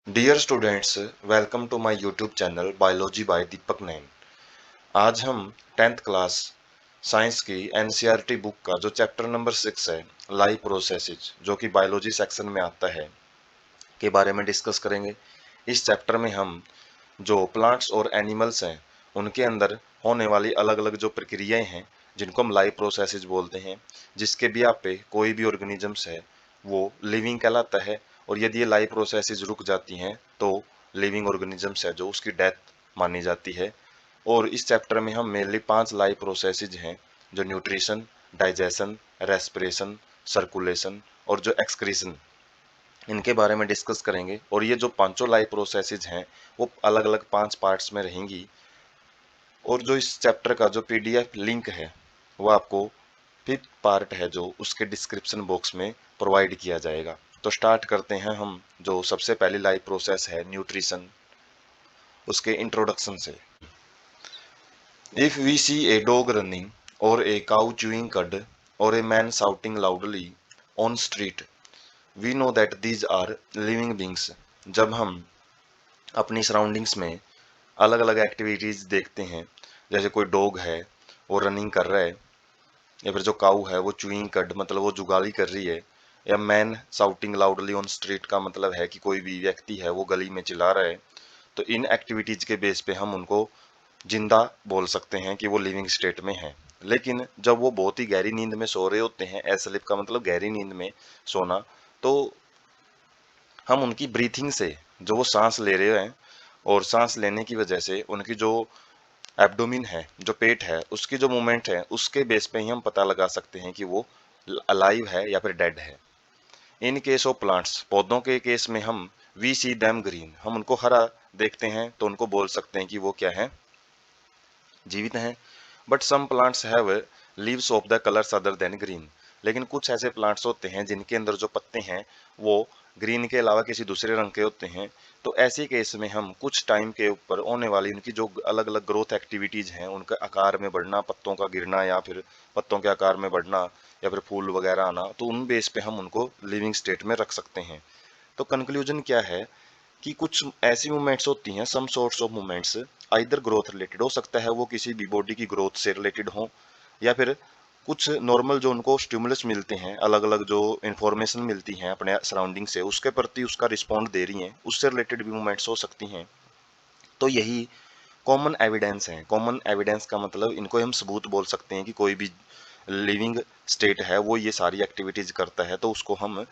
Dear students, welcome to my YouTube channel biology by Deepak Nain. आज हम 10th class science की NCERT book का जो चैप्टर नंबर 6 है, लाइव प्रोसेसेस, जो कि बायोलॉजी सेक्शन में आता है, के बारे में डिस्कस करेंगे। इस चैप्टर में हम जो प्लांट्स और एनिमल्स हैं उनके अंदर होने वाली अलग अलग जो प्रक्रियाएं हैं जिनको हम लाइव प्रोसेसेस बोलते हैं, जिसके भी आप पे कोई भी ऑर्गेनिजम्स है वो लिविंग कहलाता है। और यदि ये लाइव प्रोसेसेस रुक जाती हैं तो लिविंग ऑर्गेनिजम्स है जो उसकी डेथ मानी जाती है। और इस चैप्टर में हम मेनली 5 लाइव प्रोसेसेस हैं, जो न्यूट्रिशन, डाइजेशन, रेस्पिरेशन, सर्कुलेशन और जो एक्सक्रीशन, इनके बारे में डिस्कस करेंगे। और ये जो पांचों लाइव प्रोसेसेस हैं वो अलग अलग 5 पार्ट्स में रहेंगी। और जो इस चैप्टर का जो पीडीएफ लिंक है वो आपको 5th पार्ट है जो उसके डिस्क्रिप्शन बॉक्स में प्रोवाइड किया जाएगा। तो स्टार्ट करते हैं हम जो सबसे पहली लाइव प्रोसेस है न्यूट्रिशन, उसके इंट्रोडक्शन से। If we see a dog running और ए काउ chewing cud और a man shouting loudly on street, we know that these are living beings। जब हम अपनी सराउंडिंग्स में अलग अलग एक्टिविटीज देखते हैं, जैसे कोई डॉग है वो रनिंग कर रहा है, या फिर जो काऊ है वो चूइंग कड मतलब वो जुगाली कर रही है, या man shouting loudly on street का मतलब है कि कोई भी व्यक्ति है वो गली में चिल्ला रहा है, तो इन एक्टिविटीज के बेस पे हम उनको जिंदा बोल सकते हैं कि वो लिविंग स्टेट में है। लेकिन जब वो बहुत ही गहरी नींद में सो रहे होते हैं, एस्लीप का मतलब गहरी नींद में सोना, तो हम उनकी ब्रीथिंग से, जो वो सांस ले रहे हैं और सांस लेने की वजह से उनकी जो एब्डोमिन है, जो पेट है, उसकी जो मूवमेंट है, उसके बेस पे ही हम पता लगा सकते हैं कि वो अलाइव है या फिर डेड है। इन केस ऑफ प्लांट्स, पौधों के केस में हम वी सी दैम ग्रीन, हम उनको हरा देखते हैं तो उनको बोल सकते हैं कि वो क्या है, जीवित हैं। But some plants have leaves of the colours other than green, लेकिन कुछ ऐसे प्लांट्स होते हैं जिनके अंदर जो पत्ते हैं वो ग्रीन के अलावा किसी दूसरे रंग के होते हैं। तो ऐसे केस में हम कुछ टाइम के ऊपर होने वाली उनकी जो अलग अलग ग्रोथ एक्टिविटीज हैं, उनके आकार में बढ़ना, पत्तों का गिरना या फिर पत्तों के आकार में बढ़ना या फिर फूल वगैरह आना, तो उन बेस पे हम उनको लिविंग स्टेट में रख सकते हैं। तो कंक्लूजन क्या है कि कुछ ऐसी मूवमेंट्स होती हैं, some sorts of movements either growth related, हो सकता है वो किसी भी बॉडी की ग्रोथ से रिलेटेड हो, या फिर कुछ नॉर्मल जो उनको स्टिमुलस मिलते हैं, अलग अलग जो इंफॉर्मेशन मिलती हैं अपने सराउंडिंग से, उसके प्रति उसका रिस्पॉन्ड दे रही हैं, उससे रिलेटेड भी मूवमेंट्स हो सकती हैं। तो यही कॉमन एविडेंस है। कॉमन एविडेंस का मतलब इनको हम सबूत बोल सकते हैं कि कोई भी लिविंग स्टेट है वो ये सारी एक्टिविटीज करता है, तो उसको हम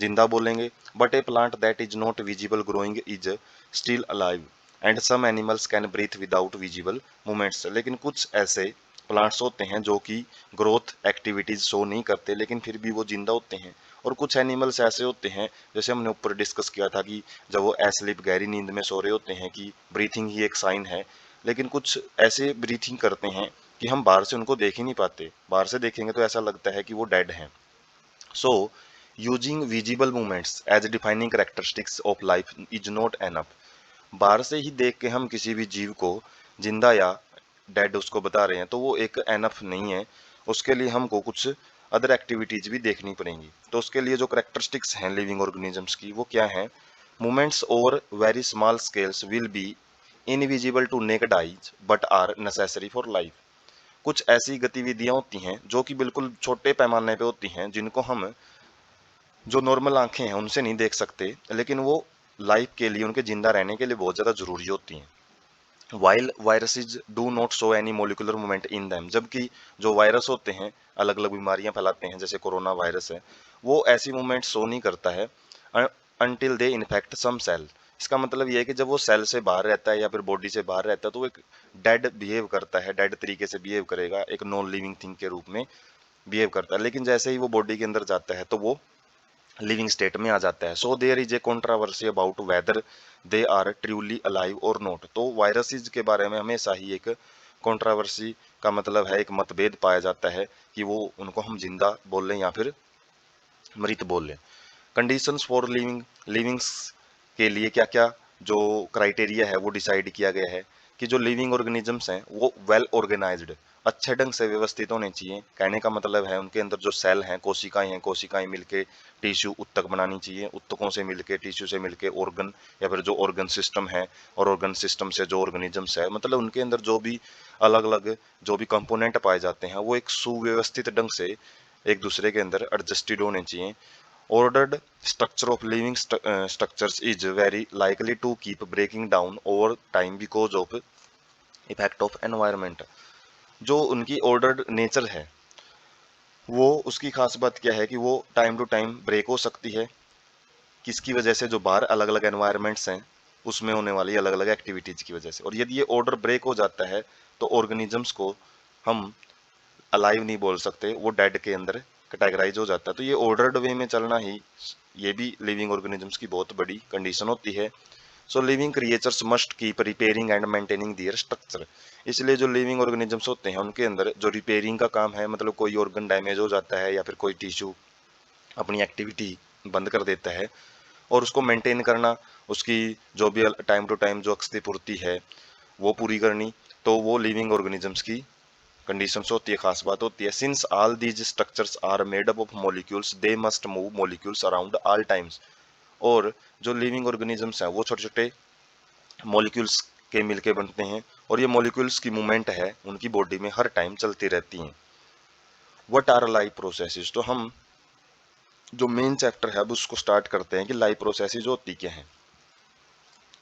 जिंदा बोलेंगे। But a plant that is not visible growing is still alive and some animals can breathe without visible movements. लेकिन कुछ ऐसे प्लांट्स होते हैं जो कि ग्रोथ एक्टिविटीज शो नहीं करते लेकिन फिर भी वो जिंदा होते हैं। और कुछ एनिमल्स ऐसे होते हैं, जैसे हमने ऊपर डिस्कस किया था कि जब वो एस्लीप गहरी नींद में सो रहे होते हैं कि ब्रीथिंग ही एक साइन है, लेकिन कुछ ऐसे ब्रीथिंग करते हैं कि हम बाहर से उनको देख ही नहीं पाते, बाहर से देखेंगे तो ऐसा लगता है कि वो डेड हैं। So using visible movements as defining characteristics of life is not enough. बाहर से ही देख के हम किसी भी जीव को जिंदा या डेड उसको बता रहे हैं तो वो एक एनफ नहीं है। उसके लिए हमको कुछ अदर एक्टिविटीज भी देखनी पड़ेंगी। तो उसके लिए जो करेक्टरिस्टिक्स हैं लिविंग ऑर्गेनिजम्स की वो क्या है, movements over very small scales will be invisible to naked eyes but are necessary for life. कुछ ऐसी गतिविधियां होती हैं जो कि बिल्कुल छोटे पैमाने पे होती हैं, जिनको हम जो नॉर्मल आंखें हैं उनसे नहीं देख सकते, लेकिन वो लाइफ के लिए, उनके जिंदा रहने के लिए बहुत ज़्यादा जरूरी होती हैं। While viruses do not show any molecular movement in them, जबकि जो वायरस होते हैं अलग अलग बीमारियां फैलाते हैं, जैसे कोरोना वायरस है, वो ऐसी मूवमेंट शो नहीं करता है until they infect some cell. इसका मतलब ये है कि जब वो सेल से बाहर रहता है या फिर बॉडी से बाहर रहता है तो वो एक डेड बिहेव करता है, डेड तरीके से बिहेव करेगा, एक नॉन लिविंग थिंग के रूप में बिहेव करता है। लेकिन जैसे ही वो बॉडी के अंदर जाता है तो वो लिविंग स्टेट में आ जाता है। So there is a controversy about whether they are truly alive और नॉट। तो वायरसेस के बारे में हमेशा ही एक कंट्रोवर्सी का मतलब है, एक मतभेद पाया जाता है कि वो उनको हम जिंदा बोल लें या फिर मृत बोल लें। कंडीशंस फॉर लिविंग्स के लिए क्या क्या जो क्राइटेरिया है वो डिसाइड किया गया है। कि जो लिविंग ऑर्गेनिजम्स हैं वो वेल ऑर्गेनाइज्ड, अच्छे ढंग से व्यवस्थित होने चाहिए। कहने का मतलब है उनके अंदर जो सेल हैं, कोशिकाएं मिलके टिश्यू उत्तक बनानी चाहिए, उत्तकों से मिलके, टिश्यू से मिलके ऑर्गन, या फिर जो ऑर्गन सिस्टम है, और ऑर्गन सिस्टम से जो ऑर्गेनिजम्स है, मतलब उनके अंदर जो भी अलग अलग जो भी कंपोनेंट पाए जाते हैं वो एक सुव्यवस्थित ढंग से एक दूसरे के अंदर एडजस्टेड होने चाहिए। Ordered structure of living structures is very likely to keep breaking down over time because of effect of environment। जो उनकी ऑर्डर्ड नेचर है वो उसकी खास बात क्या है कि वो टाइम टू टाइम ब्रेक हो सकती है। किसकी वजह से? जो बाहर अलग अलग एनवायरनमेंट्स हैं उसमें होने वाली अलग अलग एक्टिविटीज की वजह से। और यदि ये ऑर्डर ब्रेक हो जाता है तो ऑर्गेनिजम्स को हम अलाइव नहीं बोल सकते, वो डेड के अंदर कैटेगराइज हो जाता है। तो ये ऑर्डर्ड वे में चलना ही ये भी लिविंग ऑर्गेनिजम्स की बहुत बड़ी कंडीशन होती है। So living creatures must keep repairing and maintaining their structure. इसलिए जो लिविंग ऑर्गेनिजम्स होते हैं उनके अंदर जो रिपेयरिंग का काम है, मतलब कोई ऑर्गन डैमेज हो जाता है या फिर कोई टिश्यू अपनी एक्टिविटी बंद कर देता है, और उसको मेंटेन करना, उसकी जो भी टाइम टू टाइम जो क्षतिपूर्ति है वो पूरी करनी, तो वो लिविंग ऑर्गेनिजम्स की कंडीशंस होती है, खास बात होती है। Since all these structures are made up of molecules they must move molecules around all times. और जो लिविंग ऑर्गेनिजम्स हैं वो छोटे छोटे मॉलिक्यूल्स के मिलके बनते हैं, और ये मॉलिक्यूल्स की मूवमेंट है उनकी बॉडी में हर टाइम चलती रहती हैं। What our life processes? तो हम जो मेन चैप्टर है अब उसको स्टार्ट करते हैं कि लाइफ प्रोसेसेस होती क्या है।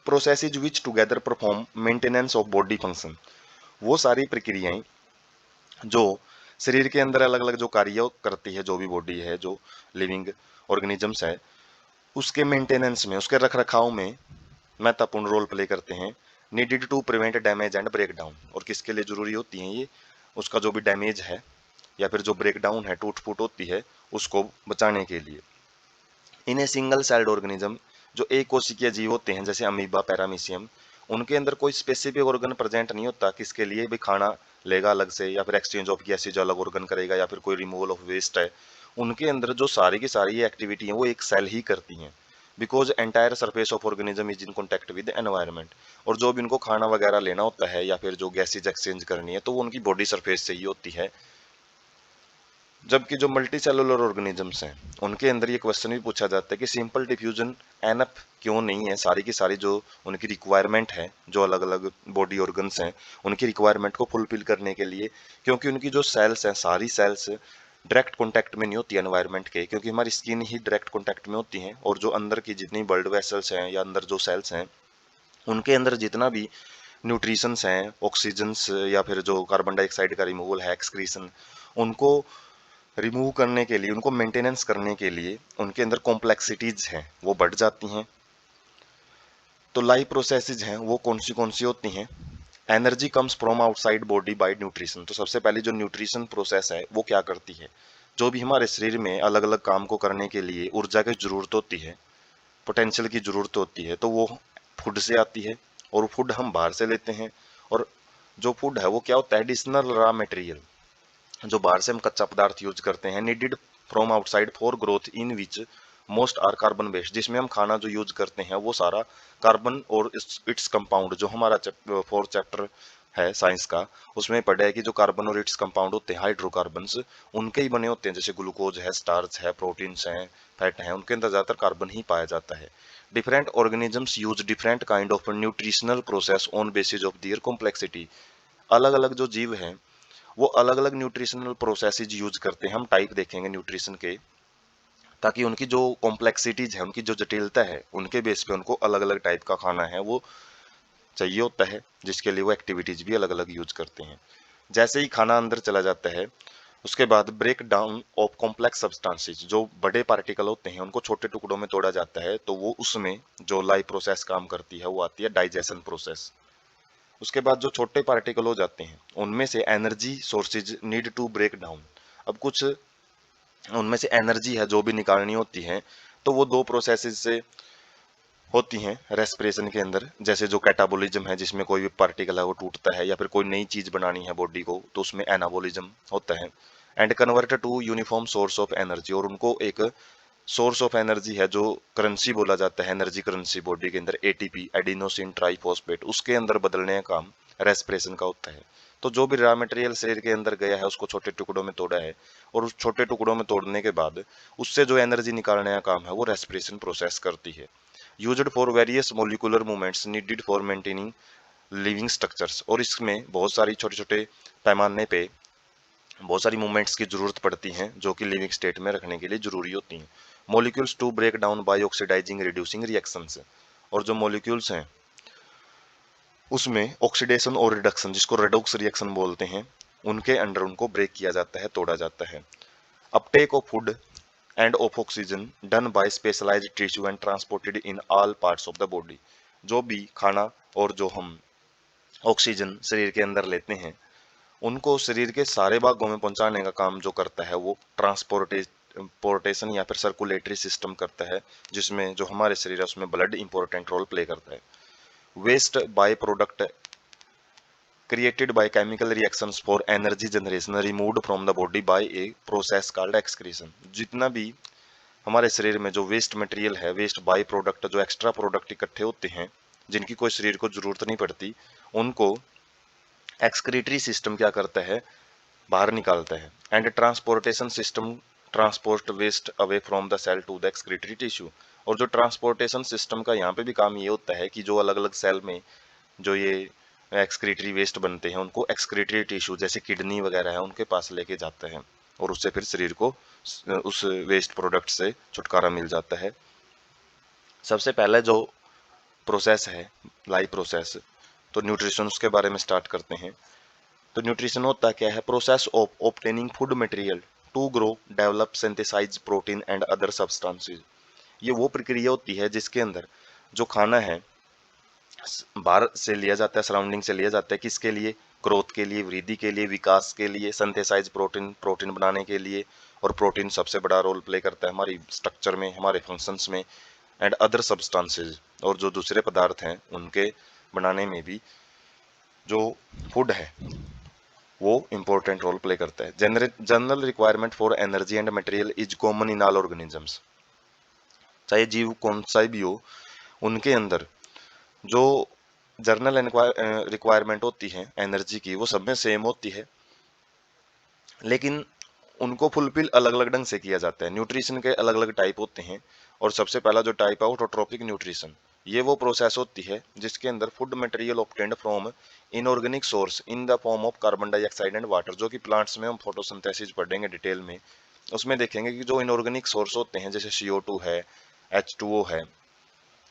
Processes which together perform maintenance of body function. वो सारी प्रक्रियाएं जो शरीर के अंदर अलग अलग जो कार्य करती है, जो भी बॉडी है, जो लिविंग ऑर्गेनिजम्स है, उसके मेंटेनेंस में, उसके रख रखाव में महत्वपूर्ण रोल प्ले करते हैं। Needed to prevent damage and break down. और किसके लिए जरूरी होती हैं ये? उसका जो भी डैमेज है या फिर जो ब्रेक डाउन है, टूट फूट होती है, उसको बचाने के लिए। इन ए सिंगल सेल्ड ऑर्गेनिज्म, जो एक कोशिकीय जीव होते हैं जैसे अमीबा, पैरामीशियम, उनके अंदर कोई स्पेसिफिक ऑर्गन प्रेजेंट नहीं होता किसके लिए भी खाना लेगा अलग से, या फिर एक्सचेंज ऑफ गैसेज अलग ऑर्गन करेगा, या फिर कोई रिमूवल ऑफ वेस्ट है। उनके अंदर जो सारी की सारी ये एक्टिविटी है वो एक सेल ही करती हैं, because entire surface of organism is in contact with environment. और जो भी उनको खाना वगैरह लेना होता है या फिर जो गैसेज एक्सचेंज करनी है तो वो उनकी बॉडी सरफेस से ही होती है। जबकि जो मल्टी सेलुलर ऑर्गेनिजम्स हैं उनके अंदर ये क्वेश्चन भी पूछा जाता है कि सिंपल डिफ्यूजन एनफ क्यों नहीं है? सारी की सारी जो उनकी रिक्वायरमेंट है, जो अलग अलग बॉडी ऑर्गन्स हैं उनकी रिक्वायरमेंट को फुलफिल करने के लिए, क्योंकि उनकी जो सेल्स हैं सारी सेल्स डायरेक्ट कॉन्टैक्ट में नहीं होती एनवायरनमेंट के, क्योंकि हमारी स्किन ही डायरेक्ट कॉन्टैक्ट में होती है। और जो अंदर की जितनी ब्लड वेसल्स हैं या अंदर जो सेल्स हैं उनके अंदर जितना भी न्यूट्रिशंस हैं, ऑक्सीजन्स या फिर जो कार्बन डाइऑक्साइड का रिमूवल है, एक्सक्रीशन, उनको रिमूव करने के लिए, उनको मेंटेनेंस करने के लिए उनके अंदर कॉम्प्लेक्सिटीज हैं वो बढ़ जाती हैं। तो लाइफ प्रोसेसेस हैं वो कौन सी होती हैं? Energy comes from outside body by nutrition. तो सबसे पहले जो न्यूट्रिशन प्रोसेस है वो क्या करती है? जो भी हमारे शरीर में अलग अलग काम को करने के लिए ऊर्जा की जरूरत होती है, पोटेंशियल की जरूरत होती है, तो वो फूड से आती है, और फूड हम बाहर से लेते हैं। और जो फूड है वो क्या होता है? एडिशनल रॉ मटेरियल, जो बाहर से हम कच्चा पदार्थ यूज करते हैं। Needed from outside for growth in which most are carbon based. जिसमें हम खाना जो यूज करते हैं वो सारा कार्बन और इट्स कंपाउंड, जो हमारा फोर्थ चैप्टर है साइंस का, उसमें पढ़ा है कि जो कार्बन और इट्स कंपाउंड होते हैं, हाइड्रोकार्बन्स, उनके ही बने होते हैं। जैसे ग्लूकोज है, स्टार्च है, प्रोटीन्स हैं, फैट हैं, उनके अंदर ज्यादातर कार्बन ही पाया जाता है। Different organisms use different kind of nutritional process on basis of their complexity. अलग अलग जो जीव हैं वो अलग अलग न्यूट्रिशनल प्रोसेसेज यूज करते हैं। हम टाइप देखेंगे न्यूट्रिशन के, ताकि उनकी जो कॉम्प्लेक्सिटीज है, उनकी जो जटिलता है, उनके बेस पे उनको अलग अलग टाइप का खाना है वो चाहिए होता है, जिसके लिए वो एक्टिविटीज भी अलग अलग यूज करते हैं। जैसे ही खाना अंदर चला जाता है उसके बाद break down of complex substances, जो बड़े पार्टिकल होते हैं उनको छोटे टुकड़ों में तोड़ा जाता है, तो वो उसमें जो लाइफ प्रोसेस काम करती है वो आती है डाइजेशन प्रोसेस। उसके बाद जो छोटे पार्टिकल हो जाते हैं उनमें से energy sources need to break down. अब कुछ उनमें से एनर्जी है जो भी निकालनी होती है, तो वो दो प्रोसेसेस से होती हैं रेस्पिरेशन के अंदर। जैसे जो कैटाबोलिज्म है, जिसमें कोई भी पार्टिकल है वो टूटता है, या फिर कोई नई चीज बनानी है बॉडी को, तो उसमें एनाबोलिज्म होता है। And convert to uniform source of energy, और उनको एक सोर्स ऑफ एनर्जी है जो करेंसी बोला जाता है, एनर्जी करेंसी बॉडी के अंदर, एटीपी, एडिनोसिन ट्राइफॉस्फेट, उसके अंदर बदलने का काम रेस्पिरेशन का होता है। तो जो भी रॉ मटेरियल शरीर के अंदर गया है उसको छोटे टुकड़ों में तोड़ा है, और उस छोटे टुकड़ों में तोड़ने के बाद उससे जो एनर्जी निकालने का काम है वो रेस्पिरेशन प्रोसेस करती है। Used for various molecular movements needed for maintaining living structures, और इसमें बहुत सारी छोटे छोटे पैमाने पे बहुत सारी मूवमेंट्स की जरूरत पड़ती हैं जो कि लिविंग स्टेट में रखने के लिए जरूरी होती हैं। Molecules to break down by oxidising reducing reactions, और जो मॉलिक्यूल्स हैं उसमें ऑक्सीडेशन और रिडक्शन, जिसको रेडॉक्स रिएक्शन बोलते हैं, उनके अंडर उनको ब्रेक किया जाता है, तोड़ा जाता है। Uptake of food and of oxygen done by specialised tissue and transported in all parts of the body. जो भी खाना और जो हम ऑक्सीजन शरीर के अंदर लेते हैं उनको शरीर के सारे भागों में पहुंचाने का काम जो करता है वो ट्रांसपोर्टेशन या फिर सर्कुलेटरी सिस्टम करता है, जिसमें जो हमारे शरीर है उसमें ब्लड इंपॉर्टेंट रोल प्ले करता है। Waste by product created by chemical reactions for energy generation removed from the body by a process called excretion। जितना भी हमारे शरीर में जो वेस्ट मटेरियल है, वेस्ट बाय प्रोडक्ट, जो एक्स्ट्रा प्रोडक्ट इकट्ठे होते हैं जिनकी कोई शरीर को जरूरत नहीं पड़ती, उनको एक्सक्रीटरी सिस्टम क्या करता है, बाहर निकालता है। And transportation system transport waste away from the cell to the excretory tissue. और जो ट्रांसपोर्टेशन सिस्टम का यहाँ पे भी काम ये होता है कि जो अलग अलग सेल में जो ये एक्सक्रीटरी वेस्ट बनते हैं उनको एक्सक्रीटरी टिश्यू जैसे किडनी वगैरह है उनके पास लेके जाता है, और उससे फिर शरीर को उस वेस्ट प्रोडक्ट से छुटकारा मिल जाता है। सबसे पहले जो प्रोसेस है लाइफ प्रोसेस, तो न्यूट्रिशन के बारे में स्टार्ट करते हैं। तो न्यूट्रिशन होता क्या है, process of obtaining food material to grow develop synthesise protein and other substances. ये वो प्रक्रिया होती है जिसके अंदर जो खाना है बाहर से लिया जाता है, सराउंडिंग से लिया जाता है, किसके लिए, ग्रोथ के लिए, वृद्धि के लिए, विकास के लिए, सिंथेसाइज प्रोटीन, प्रोटीन बनाने के लिए। और प्रोटीन सबसे बड़ा रोल प्ले करता है हमारी स्ट्रक्चर में, हमारे फंक्शंस में। एंड अदर सब्सटेंसेज, और जो दूसरे पदार्थ हैं उनके बनाने में भी जो फूड है वो इंपॉर्टेंट रोल प्ले करता है। General requirement for energy and material is common in all organisms. चाहे जीव कौन सा भी हो, उनके अंदर जो जर्नल रिक्वायरमेंट होती है एनर्जी की वो सब में सेम होती है, लेकिन उनको फुलफिल अलग अलग ढंग से किया जाता है। न्यूट्रिशन के अलग अलग टाइप होते हैं, और सबसे पहला जो टाइप है ऑटोट्रोपिक न्यूट्रिशन। ये वो प्रोसेस होती है जिसके अंदर food material obtained from inorganic source in the form of carbon dioxide and water. जो कि प्लांट्स में हम फोटोसिंथेसिस पढ़ेंगे डिटेल में, उसमें देखेंगे कि जो इनऑर्गेनिक सोर्स होते हैं जैसे CO2 है, H2O है,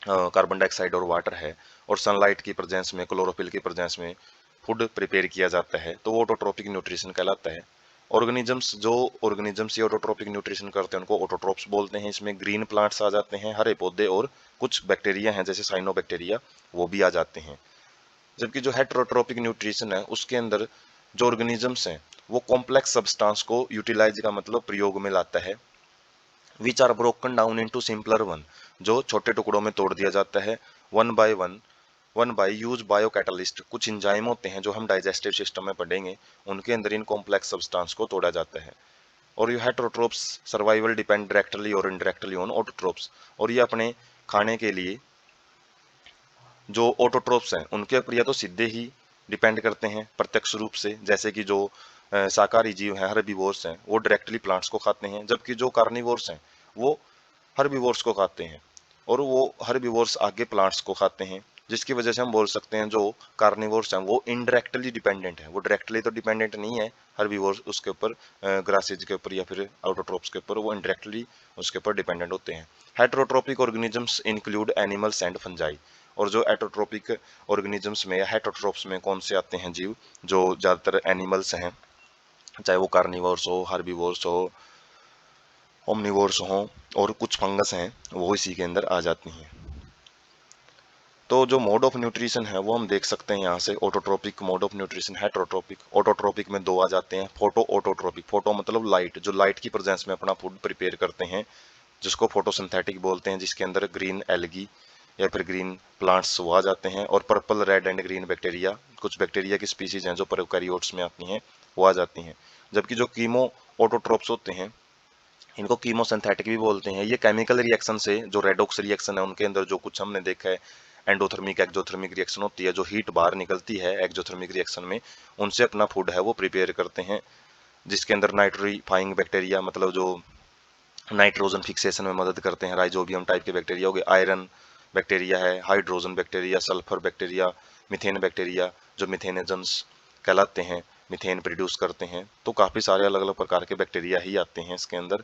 कार्बन डाइऑक्साइड और वाटर है, और सनलाइट की प्रेजेंस में, क्लोरोफिल की प्रेजेंस में फूड प्रिपेयर किया जाता है, तो वो ऑटोट्रोपिक न्यूट्रिशन कहलाता है। ऑर्गेनिजम्स ये ऑटोट्रोपिक न्यूट्रिशन करते हैं उनको ऑटोट्रोप्स बोलते हैं। इसमें ग्रीन प्लांट्स आ जाते हैं, हरे पौधे, और कुछ बैक्टीरिया हैं जैसे साइनोबैक्टीरिया, वो भी आ जाते हैं। जबकि जो हेटेरोट्रोपिक न्यूट्रिशन है उसके अंदर जो ऑर्गेनिजम्स हैं वो कॉम्प्लेक्स सब्सटेंस को यूटिलाइज का मतलब प्रयोग में लाता है, which are broken down into simpler one, जो छोटे टुकड़ों में तोड़ दिया जाता है, one by use biocatalyst. कुछ इंजाइम होते हैं जो हम डाइजेस्टिव सिस्टम में पढ़ेंगे, उनके अंदर इन कॉम्प्लेक्स सब्सटेंस को तोड़ा जाता है। और ये हेटेरोट्रोप्स सर्वाइवल डिपेंड डायरेक्टली और इनडायरेक्टली ऑन ऑटोट्रोप्स। और ये अपने खाने के लिए जो ऑटोट्रोप्स हैं उनके ऊपर या तो सीधे ही डिपेंड करते हैं प्रत्यक्ष रूप से, जैसे कि जो शाकाहारी जीव हैं, हर्बीवोर्स हैं, वो डायरेक्टली प्लांट्स को खाते हैं, जबकि जो कार्निवोर्स हैं वो हर्बीवोर्स को खाते हैं, और वो हर्बीवोर्स आगे प्लांट्स को खाते हैं। जिसकी वजह से हम बोल सकते हैं जो कार्निवोर्स हैं वो इनडायरेक्टली डिपेंडेंट है, वो डायरेक्टली तो डिपेंडेंट नहीं है हर्बीवोर्स उसके ऊपर, ग्रासेज के ऊपर या फिर ऑटोट्रोप्स के ऊपर, वो इनडायरेक्टली उसके ऊपर डिपेंडेंट होते हैं। Heterotrophic organisms include animals and fungi. और जो एटोट्रोपिक ऑर्गेनिजम्स में या हेटेरोट्रोप्स में कौन से आते हैं जीव, जो ज़्यादातर एनिमल्स हैं, चाहे वो कार्निवोर्स हो, हर्बीवोर्स हो, ओमनिवोर्स हो, और कुछ फंगस हैं वो इसी के अंदर आ जाती हैं। तो जो मोड ऑफ न्यूट्रिशन है वो हम देख सकते हैं यहाँ से, autotrophic mode of nutrition, heterotrophic. Autotrophic में दो आ जाते हैं, फोटो ऑटोट्रोपिक, फोटो मतलब लाइट, जो लाइट की प्रेजेंस में अपना फूड प्रिपेयर करते हैं, जिसको फोटोसिंथेटिक बोलते हैं, जिसके अंदर ग्रीन एल्गी या फिर ग्रीन प्लांट्स वो आ जाते हैं, और purple, red and green bacteria, कुछ बैक्टीरिया की स्पीसीज हैं जो प्रोकैरियोट्स में आती हैं, वो आ जाती हैं। जबकि जो कीमो ऑटोट्रोप्स होते हैं इनको कीमोसिंथेटिक भी बोलते हैं। ये केमिकल रिएक्शन से, जो रेडॉक्स रिएक्शन है उनके अंदर जो कुछ हमने देखा है, एंडोथर्मिक एक्जोथर्मिक रिएक्शन होती है, जो हीट बाहर निकलती है एक्जोथर्मिक रिएक्शन में, उनसे अपना फूड है वो प्रिपेयर करते हैं, जिसके अंदर नाइट्रीफाइंग बैक्टीरिया मतलब जो नाइट्रोजन फिक्सेशन में मदद करते हैं, राइजोबियम टाइप के बैक्टीरिया हो गए, आयरन बैक्टीरिया है, hydrogen bacteria, sulphur bacteria, methane bacteria जो मिथेनेजन्स कहलाते हैं, मीथेन प्रोड्यूस करते हैं। तो काफ़ी सारे अलग अलग प्रकार के बैक्टीरिया ही आते हैं इसके अंदर।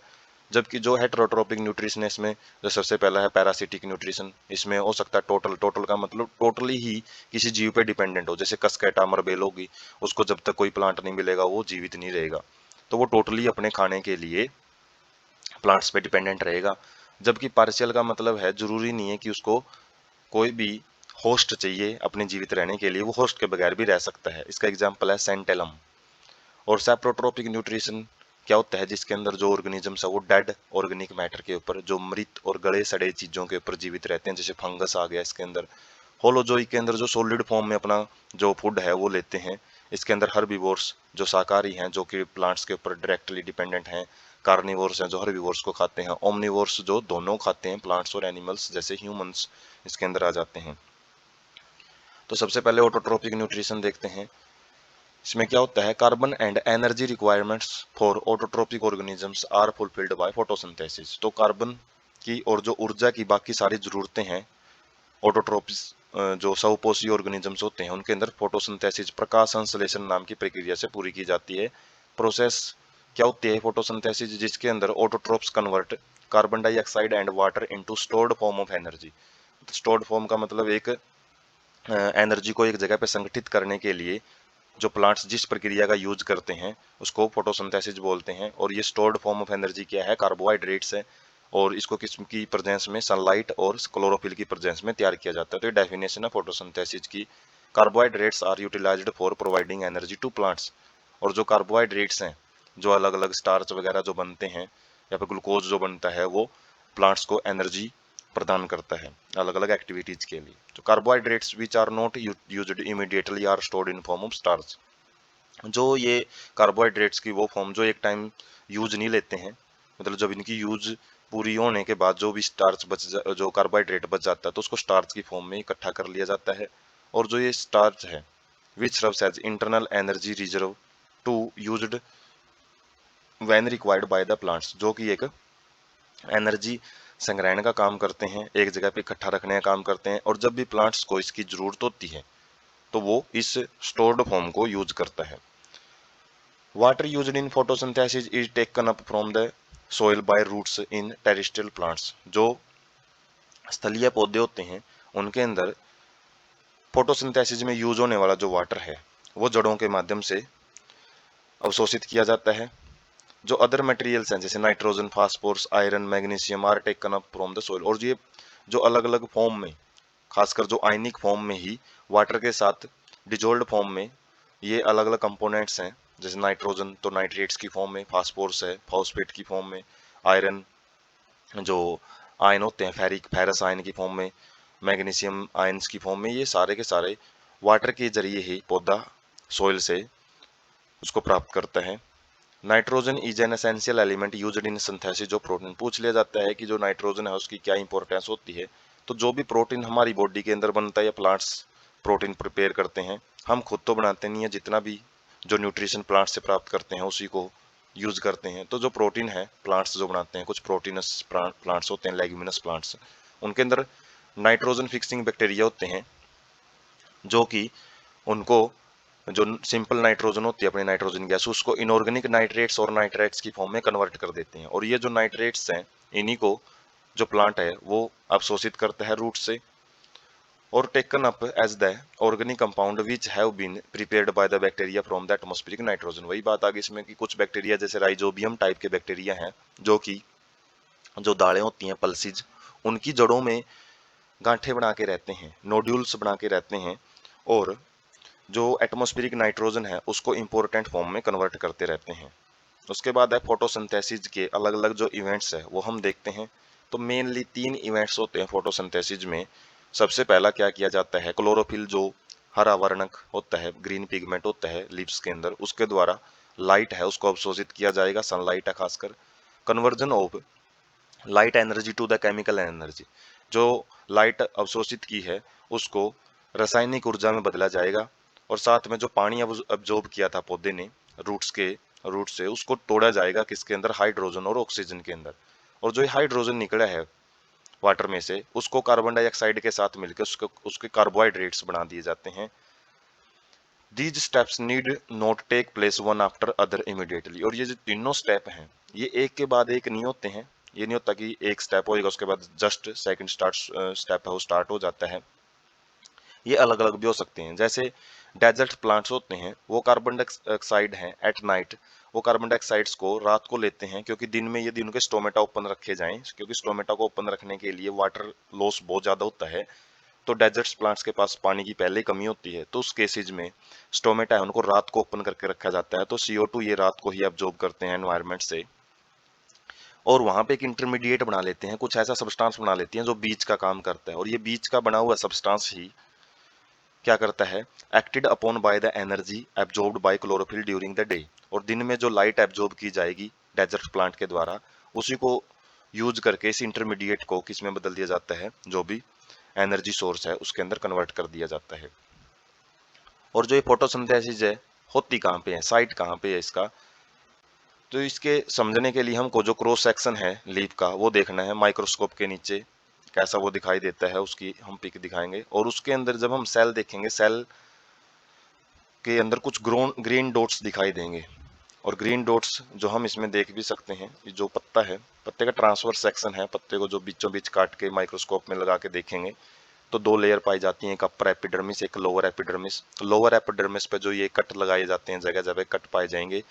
जबकि जो हेटेरोट्रोपिक न्यूट्रिशन है इसमें, जो सबसे पहला है पैरासिटिक न्यूट्रिशन, इसमें हो सकता है टोटल का मतलब टोटली ही किसी जीव पे डिपेंडेंट हो, जैसे कस्केटा मरबेल होगी, उसको जब तक कोई प्लांट नहीं मिलेगा वो जीवित नहीं रहेगा, तो वो टोटली अपने खाने के लिए प्लांट्स पे डिपेंडेंट रहेगा। जबकि पार्शियल का मतलब है जरूरी नहीं है कि उसको कोई भी होस्ट चाहिए अपने जीवित रहने के लिए, वो होस्ट के बगैर भी रह सकता है। इसका एग्जाम्पल है सेंटेलम। और सैप्रोट्रोपिक न्यूट्रिशन क्या होता है, जिसके अंदर जो ऑर्गेनिजम्स है वो डेड ऑर्गेनिक मैटर के ऊपर, जो मृत और गले सड़े चीजों के ऊपर जीवित रहते हैं, जैसे फंगस आ गया इसके अंदर। होलोजोइक के अंदर जो सॉलिड फॉर्म में अपना जो फूड है वो लेते हैं। इसके अंदर हर्बीवोर्स जो शाकाहारी हैं, जो कि प्लांट्स के ऊपर डायरेक्टली डिपेंडेंट हैं, कार्निवोर्स हैं जो हर्बीवोर्स को खाते हैं, ओमनिवोर्स जो दोनों खाते हैं, प्लांट्स और एनिमल्स, जैसे ह्यूमंस इसके अंदर आ जाते हैं। तो सबसे पहले ऑटोट्रोपिक न्यूट्रिशन देखते हैं। इसमें क्या होता है, carbon and energy requirements for autotrophic organisms are fulfilled by photosynthesis. तो कार्बन की और जो ऊर्जा की बाकी सारी जरूरतें हैं ऑटोट्रोपिस जो सवपोषी ऑर्गेनिजम्स होते हैं उनके अंदर फोटोसिंथेसिस प्रकाश संश्लेषण नाम की प्रक्रिया से पूरी की जाती है। प्रोसेस क्या होती है फोटोसिंथेसिस, जिसके अंदर autotrophs convert carbon dioxide and water into stored form of energy. Stored form का मतलब एक एनर्जी को एक जगह पे संगठित करने के लिए जो प्लांट्स जिस प्रक्रिया का यूज करते हैं उसको फोटोसिंथेसिस बोलते हैं। और ये स्टोर्ड फॉर्म ऑफ एनर्जी क्या है, कार्बोहाइड्रेट्स है, और इसको किसकी प्रेजेंस में, सनलाइट और क्लोरोफिल की प्रेजेंस में तैयार किया जाता है। तो ये डेफिनेशन है फोटोसिंथेसिस की। Carbohydrates are utilised for providing energy to plants. और जो कार्बोहाइड्रेट्स हैं, जो अलग अलग स्टार्च वगैरह जो बनते हैं या फिर ग्लूकोज जो बनता है, वो प्लांट्स को एनर्जी प्रदान करता है अलग अलग एक्टिविटीज के लिए। तो carbohydrates which are not used immediately are stored in form of starch. जो ये कार्बोहाइड्रेट्स की वो फॉर्म जो एक टाइम यूज नहीं लेते हैं, मतलब जब इनकी यूज पूरी होने के बाद जो भी स्टार्च जो कार्बोहाइड्रेट बच जाता है तो उसको स्टार्च की फॉर्म में इकट्ठा कर लिया जाता है। और जो ये स्टार्च है which serves as internal energy reserve to used when required by the plants, जो कि एक एनर्जी संग्रहण का काम करते हैं, एक जगह पे इकट्ठा रखने का काम करते हैं, और जब भी प्लांट्स को इसकी जरूरत होती है तो वो इस स्टोर्ड फॉर्म को यूज करता है। Water used in photosynthesis is taken up from the soil by roots in terrestrial plants. जो स्थलीय पौधे होते हैं उनके अंदर फोटोसिंथेसिस में यूज होने वाला जो वाटर है वो जड़ों के माध्यम से अवशोषित किया जाता है। जो अदर मटेरियल्स हैं जैसे nitrogen, phosphorus, iron, magnesium are taken up from the soil. और ये जो अलग अलग फॉर्म में, खासकर जो आयनिक फॉर्म में ही वाटर के साथ डिजोल्ड फॉर्म में ये अलग अलग कंपोनेंट्स हैं, जैसे नाइट्रोजन तो नाइट्रेट्स की फॉर्म में, फास्फोरस है फॉस्फेट की फॉर्म में, आयरन जो आयन होते हैं फेरस आयन की फॉर्म में, मैग्नीशियम आयन्स की फॉर्म में, ये सारे के सारे वाटर के जरिए ही पौधा सोइल से उसको प्राप्त करता है। Nitrogen is an essential element used in synthesis of protein. पूछ लिया जाता है कि जो नाइट्रोजन है उसकी क्या इंपॉर्टेंस होती है। तो जो भी प्रोटीन हमारी बॉडी के अंदर बनता है या प्लांट्स प्रोटीन प्रिपेयर करते हैं, हम खुद तो बनाते नहीं है, जितना भी जो न्यूट्रिशन प्लांट से प्राप्त करते हैं उसी को यूज करते हैं। तो जो प्रोटीन है प्लांट्स जो बनाते हैं, कुछ प्रोटीनस प्लांट्स होते हैं, लेग्यूमिनस प्लांट्स, उनके अंदर नाइट्रोजन फिक्सिंग बैक्टीरिया होते हैं, जो कि उनको जो सिंपल नाइट्रोजन होती है अपनी नाइट्रोजन गैस, उसको इनऑर्गेनिक नाइट्रेट्स और नाइट्रेट्स की फॉर्म में कन्वर्ट कर देते हैं। और ये जो नाइट्रेट्स हैं इन्हीं को जो प्लांट है वो अवशोषित करता है रूट से, और taken up as the organic compound which have been prepared by the bacteria from the atmospheric nitrogen. वही बात आ गई इसमें कि कुछ बैक्टीरिया जैसे राइजोबियम टाइप के बैक्टीरिया हैं, जो कि जो दालें होती हैं पल्सीज, उनकी जड़ों में गांठें बना के रहते हैं, नोड्यूल्स बना के रहते हैं, और जो एटमॉस्फेरिक नाइट्रोजन है उसको इंपॉर्टेंट फॉर्म में कन्वर्ट करते रहते हैं। उसके बाद है फोटोसिंथेसिस के अलग अलग जो इवेंट्स है वो हम देखते हैं। तो मेनली 3 इवेंट्स होते हैं फोटोसिंथेसिस में। सबसे पहला क्या किया जाता है, क्लोरोफिल जो हरा वर्णक होता है, ग्रीन पिगमेंट होता है लीव्स के अंदर, उसके द्वारा लाइट है उसको अवशोषित किया जाएगा, सनलाइट है खासकर। Conversion of light energy to the chemical energy, जो लाइट अवशोषित की है उसको रासायनिक ऊर्जा में बदला जाएगा और साथ में जो पानी अब्जॉर्ब किया था पौधे ने रूट से उसको तोड़ा जाएगा किसके अंदर, हाइड्रोजन और ऑक्सीजन के अंदर। और जो ये हाइड्रोजन निकला है वाटर में से उसको कार्बन डाइऑक्साइड के साथ मिलकर उसके कार्बोहाइड्रेट्स बना दिए जाते हैं। These steps need not take place one after other immediately. और ये जो तीनों स्टेप हैं ये एक के बाद एक नहीं होते हैं। ये नहीं होता कि एक स्टेप होएगा उसके बाद जस्ट सेकंड स्टेप है वो स्टार्ट हो जाता है। ये अलग अलग भी हो सकते हैं। जैसे डेजर्ट प्लांट्स होते हैं वो कार्बन डाइऑक्साइड हैं एट नाइट, वो कार्बन डाइऑक्साइड्स को रात को लेते हैं क्योंकि दिन में यदि उनके स्टोमेटा ओपन रखे जाएं, क्योंकि स्टोमेटा को ओपन रखने के लिए वाटर लॉस बहुत ज़्यादा होता है, तो डेजर्ट प्लांट्स के पास पानी की पहले ही कमी होती है, तो उस केसेज में स्टोमेटा है उनको रात को ओपन करके रखा जाता है। तो CO2 ये रात को ही एब्जॉर्ब करते हैं एनवायरनमेंट से और वहां पे एक इंटरमीडिएट बना लेते हैं, कुछ ऐसा सब्सटेंस बना लेती हैं जो बीज का काम करता है। और ये बीज का बना हुआ सब्सटेंस ही क्या करता है, acted upon by the energy absorbed bye chlorophyll during the day. और दिन में जो लाइट एब्जॉर्ब की जाएगी डेजर्ट प्लांट के द्वारा उसी को यूज करके इस इंटरमीडिएट को किस में बदल दिया जाता है, जो भी एनर्जी सोर्स है उसके अंदर कन्वर्ट कर दिया जाता है। और जो ये फोटोसिंथेसिस है होती कहाँ पे है, साइट कहाँ पे है इसका, तो इसके समझने के लिए हमको जो क्रॉस सेक्शन है लीफ का वो देखना है। माइक्रोस्कोप के नीचे कैसा वो दिखाई देता है उसकी हम पिक दिखाएंगे। और उसके अंदर जब हम सेल देखेंगे, सेल के अंदर कुछ ग्रीन डॉट्स दिखाई देंगे। और ग्रीन डॉट्स जो हम इसमें देख भी सकते हैं, जो पत्ता है, पत्ते का ट्रांसफर सेक्शन है, पत्ते को जो बीचों बीच काट के माइक्रोस्कोप में लगा के देखेंगे तो दो लेयर पाई जाती हैं, एक अपर एपिडर्मिस एक लोअर एपिडर्मिस। लोअर एपिडर्मिस पे जो ये कट लगाए जाते हैं, जगह जगह कट पाए जाएंगे,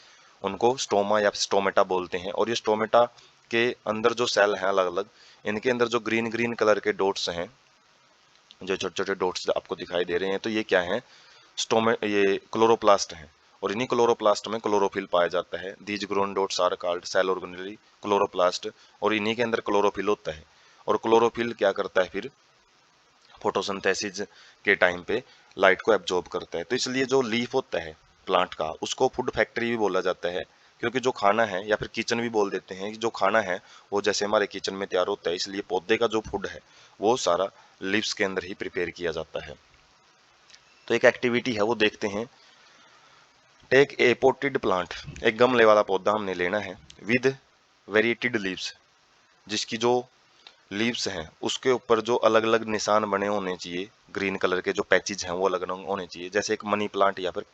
उनको स्टोमा या स्टोमेटा बोलते हैं। और ये स्टोमेटा के अंदर जो सेल हैं अलग अलग, इनके अंदर जो ग्रीन ग्रीन कलर के डॉट्स हैं, जो छोटे छोटे डॉट्स आपको दिखाई दे रहे हैं, तो ये क्या है, ये क्लोरोप्लास्ट हैं। और इन्हीं क्लोरोप्लास्ट में क्लोरोफिल पाया जाता है। These green dots are called cell organelle chloroplast. और इन्हीं के अंदर क्लोरोफिल होता है। और क्लोरोफिल क्या करता है फिर, फोटोसिंथेसिस के टाइम पे लाइट को एब्जॉर्ब करता है। तो इसलिए जो लीफ होता है प्लांट का उसको फूड फैक्ट्री भी बोला जाता है, क्योंकि जो खाना है, या फिर किचन भी बोल देते हैं कि जो खाना है वो जैसे हमारे किचन में तैयार होता है, इसलिए पौधे का जो फूड है वो सारा लीव्स के अंदर ही प्रिपेयर किया जाता है। तो एक एक्टिविटी है वो देखते हैं। टेक ए पोटेड प्लांट, एक गमले वाला पौधा हमने लेना है विद वेरिएटेड लीव्स, जिसकी जो लीव्स हैं उसके ऊपर जो अलग अलग निशान बने होने चाहिए, ग्रीन कलर के जो पैचेज हैं वो अलग अलग होने चाहिए, जैसे एक मनी प्लांट या फिर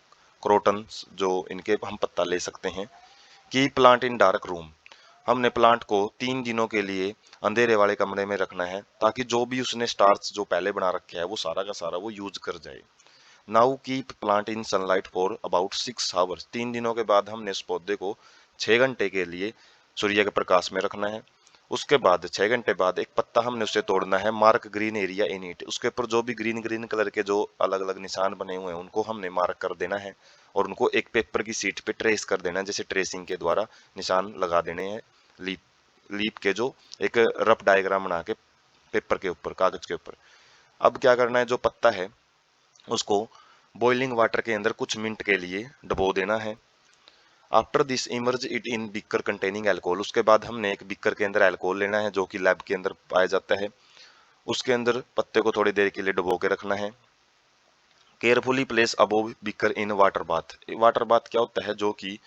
क्रोटन, जो इनके हम पत्ता ले सकते हैं। की प्लांट इन डार्क रूम, हमने प्लांट को 3 दिनों के लिए अंधेरे वाले कमरे में रखना है ताकि जो भी उसने स्टार्च जो पहले बना रखा है वो सारा का सारा वो यूज कर जाए। Now keep plant in sunlight for about 6 hours, 3 दिनों के बाद हमने इस पौधे को 6 घंटे के लिए सूर्य के प्रकाश में रखना है। उसके बाद 6 घंटे बाद एक पत्ता हमने उसे तोड़ना है, mark green area in it, उसके ऊपर जो भी ग्रीन ग्रीन कलर के जो अलग अलग निशान बने हुए हैं उनको हमने मार्क कर देना है और उनको एक पेपर की शीट पे ट्रेस कर देना है, जैसे ट्रेसिंग के द्वारा निशान लगा देने हैं लीप लीप के, जो एक रफ डायग्राम बना के पेपर के ऊपर, कागज के ऊपर। अब क्या करना है, जो पत्ता है उसको बॉइलिंग वाटर के अंदर कुछ मिनट के लिए डबो देना है। After this emerge it in beaker containing alcohol, उसके बाद हमने एक बिकर के अंदर एल्कोहल लेना है जो कि लैब के अंदर पाया जाता है। उसके अंदर पत्ते को थोड़ी देर के लिए डुबो के रखना है। Carefully place above beaker in water bath, water bath क्या होता है, जो कि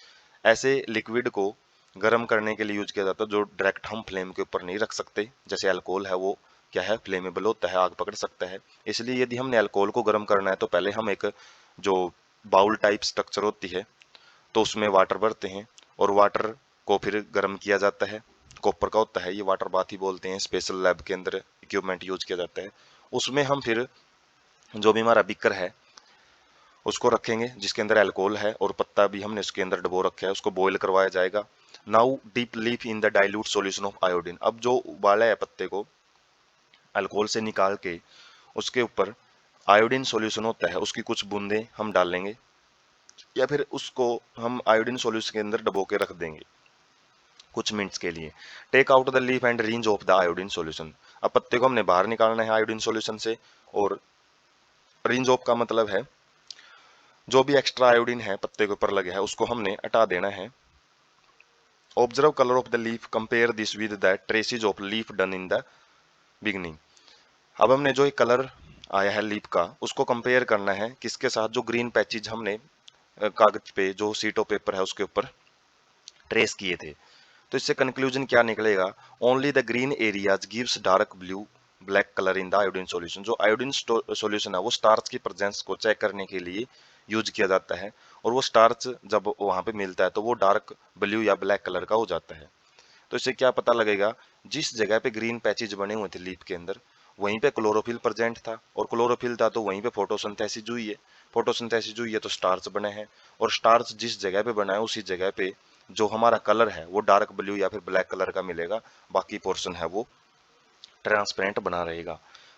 ऐसे लिक्विड को गर्म करने के लिए यूज किया जाता है जो डायरेक्ट हम फ्लेम के ऊपर नहीं रख सकते, जैसे अल्कोहल है वो क्या है, फ्लेमेबल होता है, आग पकड़ सकता है। इसलिए यदि हमने अल्कोहल को गर्म करना है तो पहले हम एक जो बाउल टाइप स्ट्रक्चर होती है तो उसमें वाटर भरते हैं और वाटर को फिर गर्म किया जाता है। कॉपर का होता है ये, वाटर बाथ ही बोलते हैं, स्पेशल लैब के अंदर इक्विपमेंट यूज किया जाता है। उसमें हम फिर जो भी हमारा बीकर है उसको रखेंगे जिसके अंदर अल्कोहल है और पत्ता भी हमने उसके अंदर डबो रखा है, उसको बॉईल करवाया जाएगा। Now deep leaf in the dilute solution of iodine, अब जो उबाला है पत्ते को अल्कोहल से निकाल के उसके ऊपर आयोडीन सॉल्यूशन होता है उसकी कुछ बूंदे हम डालेंगे या फिर उसको हम आयोडीन सॉल्यूशन के अंदर डबो के रख देंगे कुछ मिनट्स के लिए। Take out the leaf and rinse off the iodine solution, अब पत्ते को हमने बाहर निकालना है आयोडीन सॉल्यूशन से। और रिंज ऑफ का मतलब है जो भी एक्स्ट्रा आयोडीन है पत्ते के ऊपर लगे है उसको हमने हटा देना है। Observe colour of the leaf, compare this with the traces of leaf done in the beginning, अब हमने जो एक कलर आया है लीफ का, उसको कंपेयर करना है किसके साथ, जो ग्रीन पैचेज हमने कागज पे जो सीट ऑफ पेपर है उसके ऊपर ट्रेस किए थे। तो इससे कंक्लूजन क्या निकलेगा, only the green areas gives dark blue black colour in the iodine solution. जो आयोडीन सॉल्यूशन है वो स्टार्च की प्रेजेंस को चेक करने के लिए यूज किया जाता है, और वो स्टार्च जब वहां पे मिलता है तो वो डार्क ब्लू या ब्लैक कलर का हो जाता है। तो इससे क्या पता लगेगा, जिस जगह पे ग्रीन पैचेज बने हुए थे लीफ के अंदर वहीं पे क्लोरोफिल प्रेजेंट था, और क्लोरोफिल था तो वहीं पे फोटोसिंथेसिस हुई है, फोटोसिंथेसिस हुई है तो स्टार्च बने हैं, और स्टार्च जिस जगह पे बना है उसी जगह पे जो हमारा कलर है वो डार्क ब्लू या फिर ब्लैक कलर का मिलेगा, बाकी पोर्शन है वो ट्रांसपेरेंट बना रहेगा।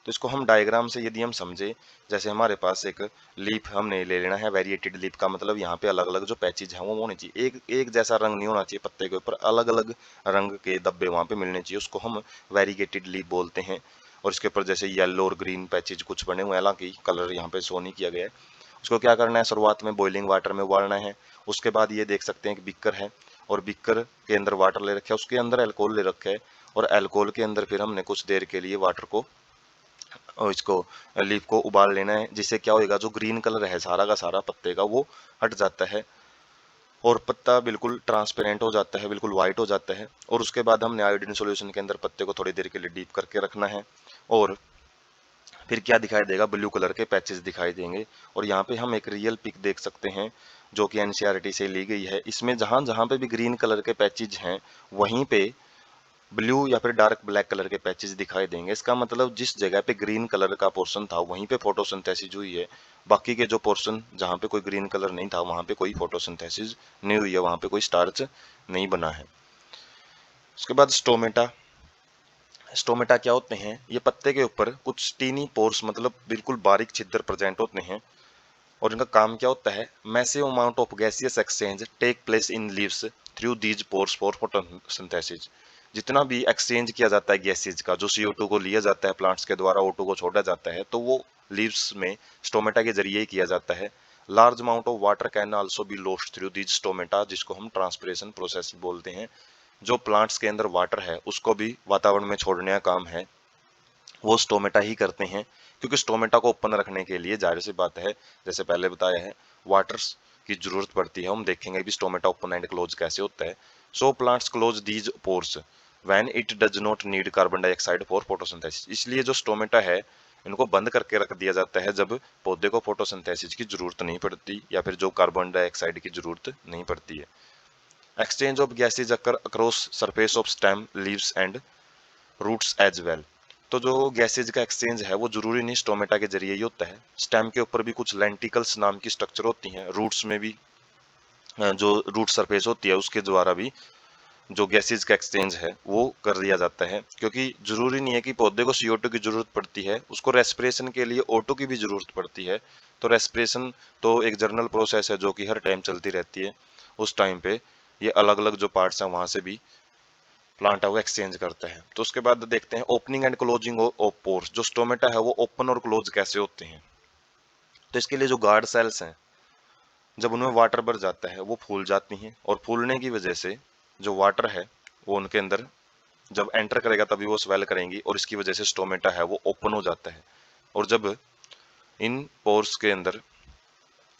तो इसको हम डायग्राम से यदि हम समझे, जैसे हमारे पास एक लीफ हमने ले लेना है, वेरिएटेड लीफ का मतलब यहाँ पे अलग अलग जो पैचेज हैं वो होने चाहिए, एक एक जैसा रंग नहीं होना चाहिए पत्ते के ऊपर, अलग अलग रंग के धब्बे वहाँ पे मिलने चाहिए, उसको हम वेरिएटेड लीफ बोलते हैं। और इसके ऊपर जैसे येलो और ग्रीन पैचेज कुछ बने हुए हैं, हालांकि कलर यहाँ पे शो नहीं किया गया है। उसको क्या करना है, शुरुआत में बॉइलिंग वाटर में उबालना है। उसके बाद ये देख सकते हैं कि बिक्कर है, और बिक्कर के अंदर वाटर ले रखे है, उसके अंदर अल्कोहल ले रखा है, और अल्कोहल के अंदर फिर हमने कुछ देर के लिए वाटर को और इसको लीफ को उबाल लेना है, जिससे क्या होएगा, जो ग्रीन कलर है सारा का सारा पत्ते का वो हट जाता है, और पत्ता बिल्कुल ट्रांसपेरेंट हो जाता है, बिल्कुल वाइट हो जाता है। और उसके बाद हमने आयोडीन सॉल्यूशन के अंदर पत्ते को थोड़ी देर के लिए डीप करके रखना है, और फिर क्या दिखाई देगा, ब्लू कलर के पैचेस दिखाई देंगे। और यहाँ पे हम एक रियल पिक देख सकते हैं जो कि एनसीईआरटी से ली गई है। इसमें जहां जहां पे भी ग्रीन कलर के पैचेज हैं वहीं पे ब्लू या फिर डार्क ब्लैक कलर के पैचेस दिखाई देंगे। इसका मतलब जिस जगह पे ग्रीन कलर का पोर्शन था वहीं पे फोटोसिंथेसिस हुई है, बाकी के जो पोर्शन जहाँ पे कोई ग्रीन कलर नहीं था वहाँ पे कोई फोटोसिंथेसिस नहीं हुई है, वहाँ पे कोई स्टार्च नहीं बना है। उसके बाद स्टोमेटा। स्टोमेटा क्या होते हैं, ये पत्ते के ऊपर कुछ टीनी पोर्स मतलब बिल्कुल बारीक छिद्र प्रेजेंट होते हैं, और इनका काम क्या होता है, massive amount of gaseous exchange take place in leaves through these pores for photosynthesis. जितना भी एक्सचेंज किया जाता है गैसेज का, जो CO2 को लिया जाता है प्लांट्स के द्वारा, O2 को छोड़ा जाता है, तो वो लीव्स में स्टोमेटा के जरिए ही किया जाता है। Large amount of water can also be lost through these stomata, जिसको हम ट्रांसपिरेशन प्रोसेस बोलते हैं। जो प्लांट्स के अंदर वाटर है उसको भी वातावरण में छोड़ने का काम है वो स्टोमेटा ही करते हैं, क्योंकि स्टोमेटा को ओपन रखने के लिए जाहिर सी बात है, जैसे पहले बताया है, वाटर्स की जरूरत पड़ती है। हम देखेंगे भी स्टोमेटा ओपन एंड क्लोज कैसे होता है। So plants close these pores when it does not need carbon dioxide for photosynthesis. इसलिए जो स्टोमेटा है इनको बंद करके रख दिया जाता है जब पौधे को फोटोसिंथेसिस की जरूरत नहीं पड़ती, या फिर जो कार्बन डाइऑक्साइड की जरूरत नहीं पड़ती है। Exchange of gases occur across surface of stem leaves and roots as well. तो जो गैसेज का एक्सचेंज है वो जरूरी नहीं स्टोमेटा के जरिए ही होता है, स्टेम के ऊपर भी कुछ लेंटिकल्स नाम की स्ट्रक्चर होती हैं, रूट्स में भी जो रूट सरफेस होती है उसके द्वारा भी जो गैसेज का एक्सचेंज है वो कर दिया जाता है, क्योंकि जरूरी नहीं है कि पौधे को CO2 की जरूरत पड़ती है, उसको रेस्पिरेशन के लिए O2 की भी जरूरत पड़ती है। तो रेस्पिरेशन तो एक जर्नल प्रोसेस है जो कि हर टाइम चलती रहती है, उस टाइम पे ये अलग अलग जो पार्ट्स हैं वहां से भी प्लांट है वो एक्सचेंज करता है। तो उसके बाद देखते हैं opening and closing of pores. जो स्टोमेटा है वो ओपन और क्लोज कैसे होते हैं, तो इसके लिए जो गार्ड सेल्स हैं जब उनमें वाटर भर जाता है वो फूल जाती हैं, और फूलने की वजह से जो वाटर है वो उनके अंदर जब एंटर करेगा तभी वो स्वेल करेंगी, और इसकी वजह से स्टोमेटा है वो ओपन हो जाता है। और जब इन पोर्स के अंदर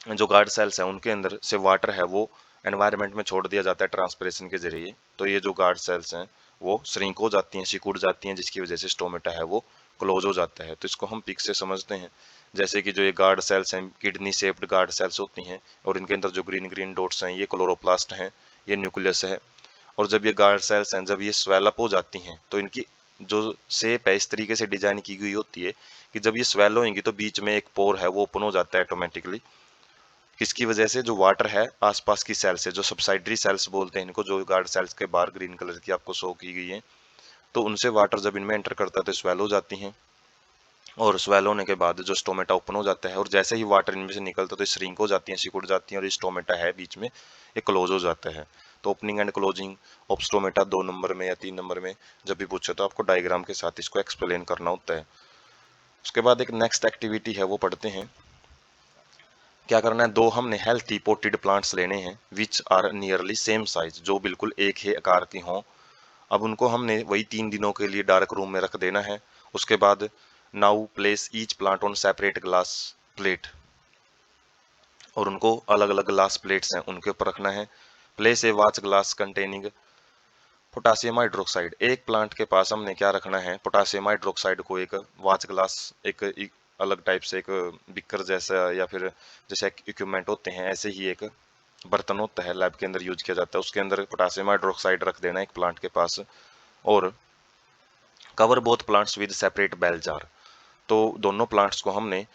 जो गार्ड सेल्स हैं उनके अंदर से वाटर है वो एनवायरनमेंट में छोड़ दिया जाता है ट्रांसपिरेशन के जरिए, तो ये जो गार्ड सेल्स हैं वो श्रिंक हो जाती हैं, सिकुड़ जाती हैं, जिसकी वजह से स्टोमेटा है वो क्लोज हो जाता है। तो इसको हम पिक से समझते हैं, जैसे कि जो ये गार्ड सेल्स हैं किडनी शेप्ड गार्ड सेल्स होती हैं, और इनके अंदर जो ग्रीन ग्रीन डॉट्स हैं ये क्लोरोप्लास्ट हैं, ये न्यूक्लियस है। और जब ये गार्ड सेल्स हैं जब ये स्वेलअप हो जाती हैं तो इनकी जो शेप है इस तरीके से डिजाइन की गई होती है कि जब ये स्वेल होंगी तो बीच में एक पोर है वो ओपन हो जाता है ऑटोमेटिकली, किसकी वजह से, जो वाटर है आसपास की सेल से, जो सब्साइडरी सेल्स बोलते हैं इनको, जो गार्ड सेल्स के बाहर ग्रीन कलर की आपको शो की गई है, तो उनसे वाटर जब इनमें एंटर करता है तो स्वेल हो जाती हैं, और स्वेल होने के बाद जो स्टोमेटा ओपन हो जाता है, और जैसे ही वाटर इनमें से निकलता है तो श्रिंक हो जाती हैं, सिकुड़ जाती हैं, और ये स्टोमेटा है बीच में ये क्लोज हो जाता है। तो opening and closing of stomata 2 number में या 3 नंबर में जब भी पूछे तो आपको डायग्राम के साथ इसको एक्सप्लेन करना होता है। उसके बाद एक नेक्स्ट एक्टिविटी है वो पढ़ते हैं। क्या करना है, दो हमने हेल्थी पोटेड प्लांट्स लेने हैं which are nearly same size, जो बिल्कुल एक ही आकार की हों। अब उनको हमने वही 3 दिनों के लिए डार्क रूम में रख देना है। उसके बाद now place each plant on separate glass plate, और उनको अलग अलग ग्लास प्लेट्स हैं उनके ऊपर रखना है। Place a watch glass containing potassium hydroxide, एक प्लांट के पास हमने क्या रखना है, पोटासियम हाइड्रोक्साइड को एक वाच ग्लास, एक अलग टाइप से एक बिकर जैसा या फिर जैसे इक्विपमेंट होते हैं ऐसे ही एक बर्तन होता है लैब के अंदर यूज किया जाता है, उसके अंदर पोटासियम हाइड्रोक्साइड रख देना एक प्लांट के पास। और cover both plants with separate bail jar, तो दोनों प्लांट्स को हमने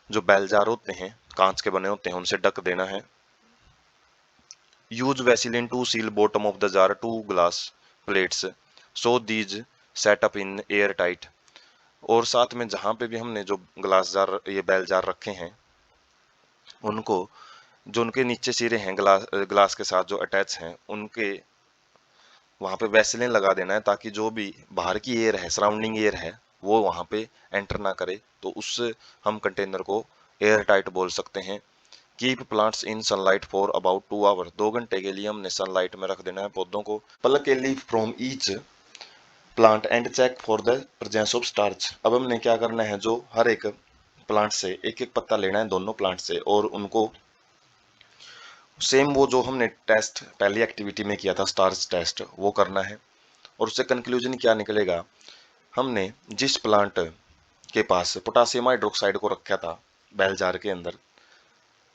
जो बेल जार होते हैं कांच के बने होते हैं उनसे ढक देना है। Use vaseline to seal bottom of the jar to glass plates so these set up in air tight, और साथ में जहां पे भी हमने जो ग्लास जार ये बेल जार रखे हैं उनको जो उनके नीचे सिरे हैं ग्लास के साथ जो अटैच हैं उनके वहां पे वैसलीन लगा देना है, ताकि जो भी बाहर की एयर है सराउंडिंग एयर है वो वहां पे एंटर ना करे, तो उससे हम कंटेनर को एयर टाइट बोल सकते हैं। Keep plants in sunlight for about 2 hour, 2 घंटे के लिए हमने सनलाइट में रख देना है पौधों को। Pluck a leaf from each plant and check for the presence of starch, अब हमने क्या करना है, जो हर एक प्लांट से एक एक पत्ता लेना है दोनों प्लांट से, और उनको सेम वो जो हमने टेस्ट पहली एक्टिविटी में किया था स्टार्च टेस्ट वो करना है। और उससे कंक्लूजन क्या निकलेगा, हमने जिस प्लांट के पास पोटासियम हाइड्रोक्साइड को रखा था बेल जार के अंदर,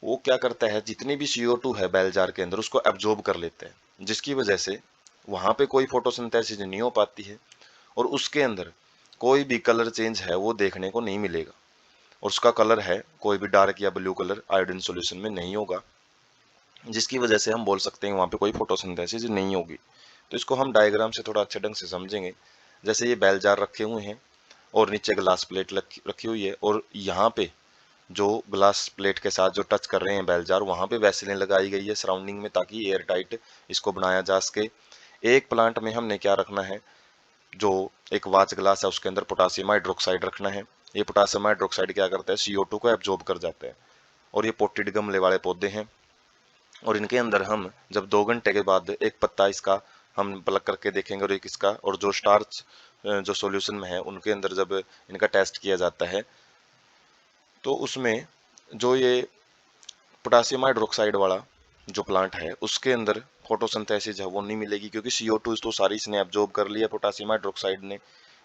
वो क्या करता है जितनी भी CO2 है बेल जार के अंदर उसको एब्जॉर्ब कर लेते हैं, जिसकी वजह से वहां पे कोई फोटोसिंथेसिस नहीं हो पाती है और उसके अंदर कोई भी कलर चेंज है वो देखने को नहीं मिलेगा, और उसका कलर है कोई भी डार्क या ब्लू कलर आयोडीन सॉल्यूशन में नहीं होगा, जिसकी वजह से हम बोल सकते हैं वहां पे कोई फोटोसिंथेसिस नहीं होगी। तो इसको हम डायग्राम से थोड़ा अच्छे ढंग से समझेंगे। जैसे ये बेल जार रखे हुए हैं और नीचे ग्लास प्लेट रखी हुई है, और यहाँ पे जो ग्लास प्लेट के साथ जो टच कर रहे हैं बेल जार वहां पे वैसलीन लगाई गई है सराउंडिंग में, ताकि एयर टाइट इसको बनाया जा सके। एक प्लांट में हमने क्या रखना है, जो एक वाच ग्लास है उसके अंदर पोटासियम हाइड्रोक्साइड रखना है। ये पोटासियम हाइड्रोक्साइड क्या करता है, CO2 को एब्जॉर्ब कर जाता है। और ये पोटेड गमले वाले पौधे हैं, और इनके अंदर हम जब 2 घंटे के बाद एक पत्ता इसका हम पलक करके देखेंगे और एक इसका, और जो स्टार्च जो सॉल्यूशन में है उनके अंदर जब इनका टेस्ट किया जाता है तो उसमें जो ये पोटासियम हाइड्रोक्साइड वाला जो प्लांट है उसके अंदर फोटोसिंथेसिस है वो नहीं मिलेगी, क्योंकि CO2 तो सारी इसने एब्जॉर्ब कर लिया पोटासियम हाइड्रोक्साइड ने,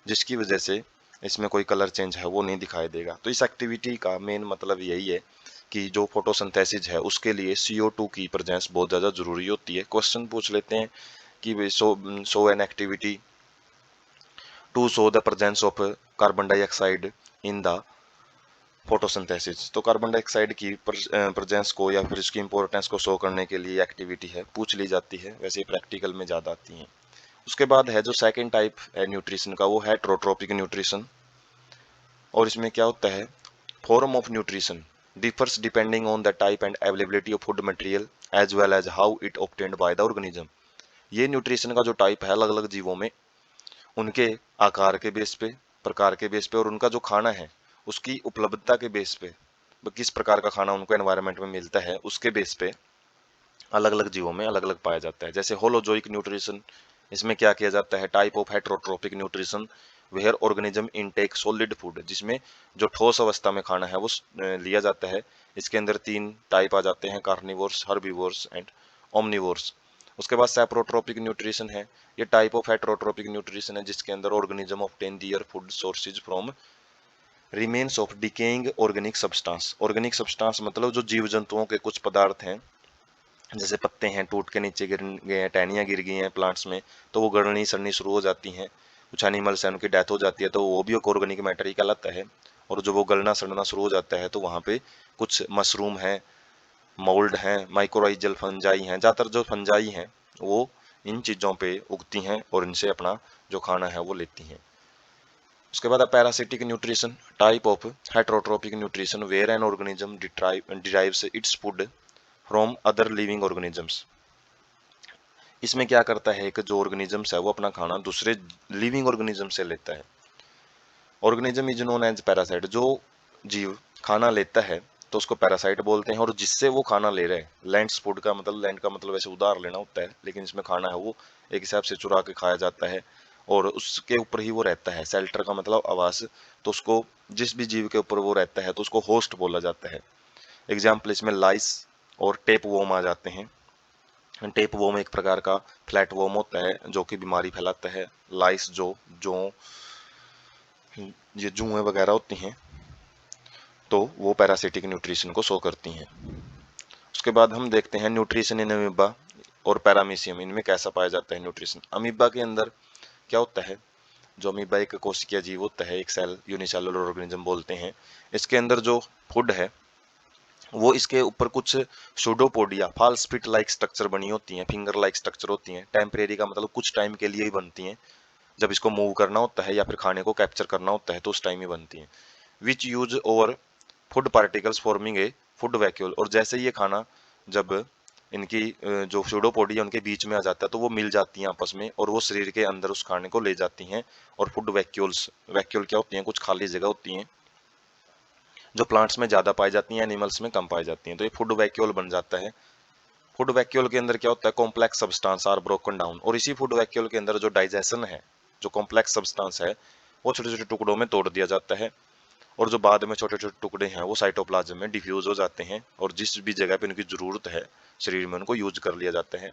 जिसकी वजह से इसमें कोई कलर चेंज है वो नहीं दिखाई देगा। तो इस एक्टिविटी का मेन मतलब यही है कि जो फोटोसिंथेसिस है उसके लिए CO2 की प्रेजेंस बहुत ज़्यादा जरूरी होती है। क्वेश्चन पूछ लेते हैं कि show an activity to show the presence of carbon dioxide in the photosynthesis, तो कार्बन डाइऑक्साइड की प्रेजेंस को या फिर इसकी इंपॉर्टेंस को शो करने के लिए एक्टिविटी है पूछ ली जाती है, वैसे प्रैक्टिकल में ज़्यादा आती हैं। उसके बाद है जो सेकंड टाइप है न्यूट्रिशन का, वो है हेटेरोट्रोपिक न्यूट्रिशन। और इसमें क्या होता है, form of nutrition differs depending on the type and availability of food material as well as how it obtained by the organism. ये न्यूट्रिशन का जो टाइप है अलग अलग जीवों में उनके आकार के बेस पे, प्रकार के बेस पे, और उनका जो खाना है उसकी उपलब्धता के बेस पे, किस प्रकार का खाना उनको एनवायरनमेंट में मिलता है उसके बेस पे अलग अलग जीवों में अलग अलग पाया जाता है। जैसे होलोजोइक न्यूट्रिशन, इसमें क्या किया जाता है, type of heterotrophic nutrition where organism intake solid food, जिसमें जो ठोस अवस्था में खाना है वो लिया जाता है। इसके अंदर 3 टाइप आ जाते हैं, कार्निवोर्स, हर्बीवोर्स एंड ओमनिवोर्स। उसके बाद सेप्रोट्रोपिक न्यूट्रिशन है, ये टाइप ऑफ हेटेरोट्रोपिक न्यूट्रिशन है जिसके अंदर organism obtain their food sources from remains of decaying organic substance. Organic substance मतलब जो जीव जंतुओं के कुछ पदार्थ हैं, जैसे पत्ते हैं टूट के नीचे गिर गए हैं, टहनियाँ गिर गई हैं प्लांट्स में, तो वो गलनी सड़नी शुरू हो जाती हैं। कुछ एनिमल्स हैं उनकी डेथ हो जाती है तो वो भी एक ऑर्गेनिक मैटर ही कहलाता है। और जो वो गलना सड़ना शुरू हो जाता है तो वहाँ पे कुछ मशरूम है, मोल्ड हैं, माइक्रोराइजल फंजाई हैं, ज़्यादातर जो फंजाई हैं वो इन चीज़ों पे उगती हैं और इनसे अपना जो खाना है वो लेती हैं। उसके बाद parasitic nutrition, type of heterotrophic nutrition where an organism derives its food from other living organisms. इसमें क्या करता है, एक जो ऑर्गेनिजम्स है वो अपना खाना दूसरे लिविंग ऑर्गेनिज्म से लेता है। Organism is known as parasite, जो जीव खाना लेता है तो उसको पैरासाइट बोलते हैं, और जिससे वो खाना ले रहे हैं, लैंड्स फूड का मतलब, लैंड का मतलब वैसे उधार लेना होता है लेकिन इसमें खाना है वो एक हिसाब से चुरा के खाया जाता है। और उसके ऊपर ही वो रहता है। शेल्टर का मतलब आवास, तो उसको जिस भी जीव के ऊपर वो रहता है तो उसको होस्ट बोला जाता है। एग्जाम्पल इसमें लाइस और टेप वोम आ जाते हैं। टेप वोम एक प्रकार का फ्लैट वोम होता है जो कि बीमारी फैलाता है। लाइस जो ये जुएं वगैरह होती हैं तो वो पैरासिटिक न्यूट्रिशन को शो करती हैं। उसके बाद हम देखते हैं न्यूट्रिशन इन अमीबा और पैरामीशियम, इनमें कैसा पाया जाता है न्यूट्रिशन। अमीबा के अंदर क्या होता है, जो अमीबा एक कोशिकीय जीव होता है, एक सेल यूनिसेलुलर ऑर्गेनिज्म बोलते हैं। इसके अंदर जो फूड है वो इसके ऊपर कुछ pseudopodia false feet like structure बनी होती हैं, फिंगर लाइक स्ट्रक्चर होती हैं। टेम्परेरी का मतलब कुछ टाइम के लिए ही बनती हैं, जब इसको मूव करना होता है या फिर खाने को कैप्चर करना होता है तो उस टाइम ही बनती हैं। विच use over food particles forming a food vacuole, और जैसे ये खाना जब इनकी जो सूडोपोडिया उनके बीच में आ जाता है तो वो मिल जाती हैं आपस में और वो शरीर के अंदर उस खाने को ले जाती हैं। और फूड वैक्यूल्स, वैक्यूल क्या होती हैं, कुछ खाली जगह होती हैं जो प्लांट्स में ज्यादा पाई जाती हैं, एनिमल्स में कम पाई जाती हैं, तो ये फूड वैक्यूल बन जाता है। फूड वैक्यूल के अंदर क्या होता है, complex substance are broken down, और इसी फूड वैक्यूल के अंदर जो डाइजेशन है, जो कॉम्प्लेक्स सब्सटेंस है वो छोटे छोटे टुकड़ों में तोड़ दिया जाता है और जो बाद में छोटे छोटे टुकड़े हैं वो साइटोप्लाज्म में डिफ्यूज हो जाते हैं और जिस भी जगह पे उनकी जरूरत है शरीर में उनको यूज कर लिया जाता है।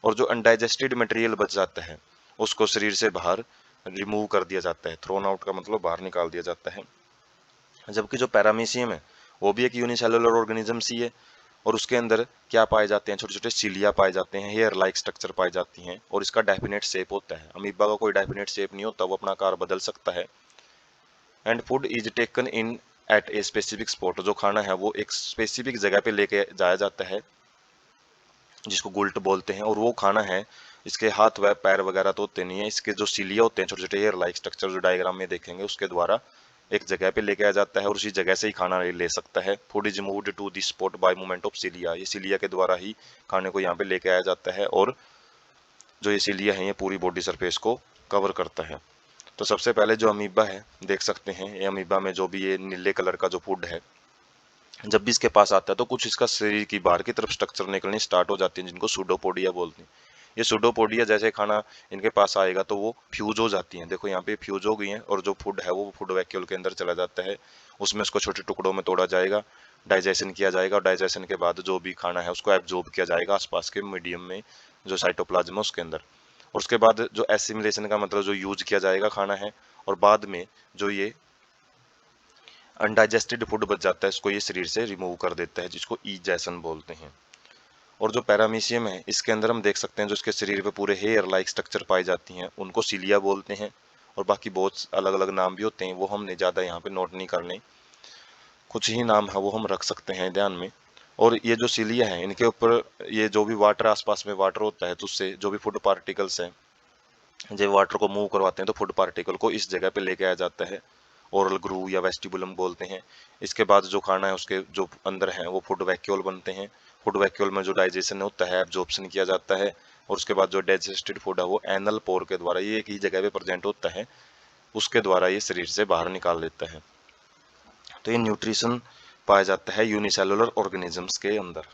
और जो अनडाइजेस्टेड मटेरियल बच जाता है उसको शरीर से बाहर रिमूव कर दिया जाता है। थ्रोन आउट का मतलब बाहर निकाल दिया जाता है। जबकि जो पैरामीशियम है वो भी एक यूनिसेलुलर ऑर्गेनिज्म सी है और उसके अंदर क्या पाए जाते हैं, छोटे छोटे सिलिया पाए जाते हैं, हेयर लाइक स्ट्रक्चर पाई जाती हैं और इसका डेफिनेट शेप होता है। अमीबा का कोई डेफिनेट शेप नहीं होता, वो अपना आकार बदल सकता है। And food is taken in at a specific spot, जो खाना है वो एक स्पेसिफिक जगह पे लेके जाया जाता है जिसको गुल्ट बोलते हैं। और वो खाना है, इसके हाथ व पैर वगैरह तो होते नहीं है, इसके जो सिलिया होते हैं छोटे छोटे हेयर लाइक स्ट्रक्चर जो डायग्राम में देखेंगे उसके द्वारा एक जगह पे लेके आ जाता है और उसी जगह से ही खाना ले सकता है। Food is moved to the spot by movement of cilia, ये सिलिया के द्वारा ही खाने को यहाँ पे लेके आया जाता है और जो ये सिलिया है ये पूरी बॉडी सरफेस को कवर करता है। तो सबसे पहले जो अमीबा है देख सकते हैं, ये अमीबा में जो भी ये नीले कलर का जो फूड है जब भी इसके पास आता है तो कुछ इसका शरीर की बाहर की तरफ स्ट्रक्चर निकलनी स्टार्ट हो जाती है जिनको सूडोपोडिया बोलते हैं। ये सूडोपोडिया जैसे खाना इनके पास आएगा तो वो फ्यूज हो जाती हैं, देखो यहाँ पे फ्यूज हो गई हैं और जो फूड है वो फूड वैक्यूल के अंदर चला जाता है। उसमें उसको छोटे टुकड़ों में तोड़ा जाएगा, डाइजेशन किया जाएगा और डाइजेशन के बाद जो भी खाना है उसको एब्जॉर्ब किया जाएगा आसपास के मीडियम में जो साइटोप्लाज्म है उसके अंदर। और उसके बाद जो एसिमिलेशन का मतलब जो यूज किया जाएगा खाना है और बाद में जो ये अनडाइजेस्टेड फूड बच जाता है इसको ये शरीर से रिमूव कर देता है जिसको ईजैसन बोलते हैं। और जो पैरामीशियम है इसके अंदर हम देख सकते हैं जो इसके शरीर पे पूरे हेयर लाइक स्ट्रक्चर पाई जाती हैं उनको सिलिया बोलते हैं और बाकी बहुत अलग अलग नाम भी होते हैं, वो हमने ज़्यादा यहाँ पे नोट नहीं करने, कुछ ही नाम है वो हम रख सकते हैं ध्यान में। और ये जो सिलिया है इनके ऊपर ये जो भी वाटर आसपास में वाटर होता है तो उससे जो भी फूड पार्टिकल्स हैं जब वाटर को मूव करवाते हैं तो फूड पार्टिकल को इस जगह पे लेके आया जाता है, ओरल ग्रू या वेस्टिबुलम बोलते हैं। इसके बाद जो खाना है उसके जो अंदर है वो फूड वैक्यूल बनते हैं। फूड वैक्यूल में जो डाइजेशन होता है एब्जॉर्प्शन किया जाता है और उसके बाद जो डाइजेस्टेड फूड है वो एनल पोर के द्वारा, ये एक ही जगह पे प्रेजेंट होता है, उसके द्वारा ये शरीर से बाहर निकाल देता है। तो ये न्यूट्रिशन पाया जाता है यूनिसेलुलर ऑर्गेनिजम्स के अंदर।